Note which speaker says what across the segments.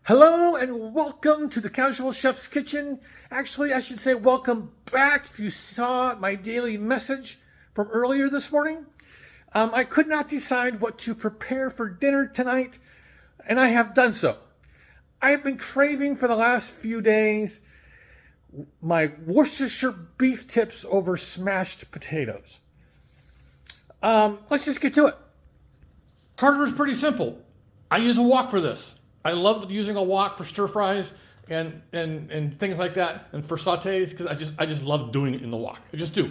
Speaker 1: Hello and welcome to the Casual Chef's Kitchen. Actually, I should say welcome back if you saw my daily message from earlier this morning. I could not decide what to prepare for dinner tonight, and I have done so. I have been craving for the last few days my Worcestershire beef tips over smashed potatoes. Let's just get to it. Hardware is pretty simple. I use a wok for this. I love using a wok for stir fries and things like that, and for sautés, because I just love doing it in the wok. I just do.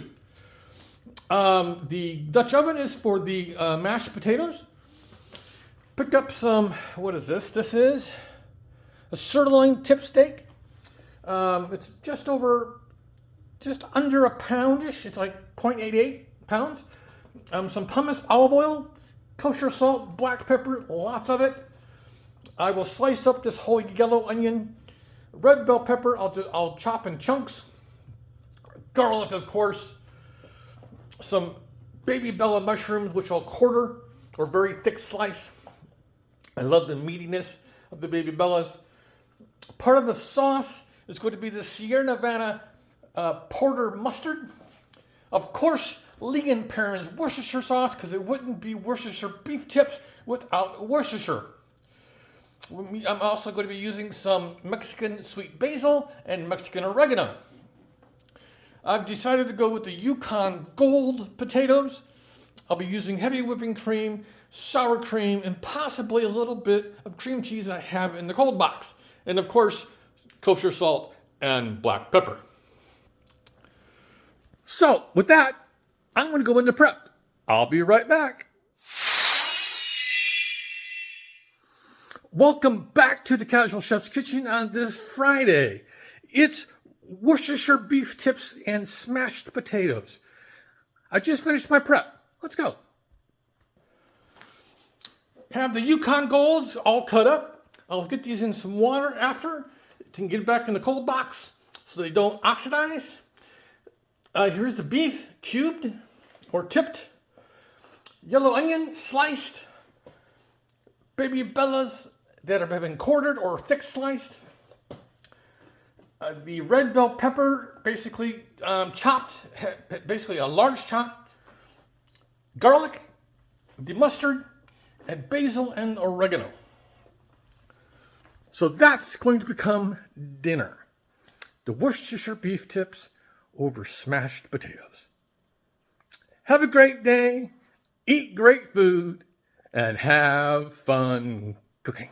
Speaker 1: The Dutch oven is for the mashed potatoes. Picked up some. What is this? This is a sirloin tip steak. It's just under a poundish. It's like 0.88 pounds. Some pumice, olive oil, kosher salt, black pepper, lots of it. I will slice up this whole yellow onion. Red bell pepper, I'll chop in chunks. Garlic, of course. Some baby bella mushrooms, which I'll quarter or very thick slice. I love the meatiness of the baby bellas. Part of the sauce is going to be the Sierra Nevada porter mustard. Of course, Lee & Perrins Worcestershire sauce, because it wouldn't be Worcestershire beef tips without Worcestershire. I'm also going to be using some Mexican sweet basil and Mexican oregano. I've decided to go with the Yukon Gold potatoes. I'll be using heavy whipping cream, sour cream, and possibly a little bit of cream cheese I have in the cold box. And of course, kosher salt and black pepper. So, with that, I'm going to go into prep. I'll be right back. Welcome back to the Casual Chef's Kitchen on this Friday. It's Worcestershire beef tips and smashed potatoes. I just finished my prep. Let's go. Have the Yukon Golds all cut up. I'll get these in some water after to get it back in the cold box so they don't oxidize. Here's the beef cubed or tipped. Yellow onion sliced. Baby bellas that have been quartered or thick sliced. The red bell pepper, basically chopped, basically a large chop. Garlic, the mustard, and basil and oregano. So that's going to become dinner. The Worcestershire beef tips over smashed potatoes. Have a great day, eat great food, and have fun cooking.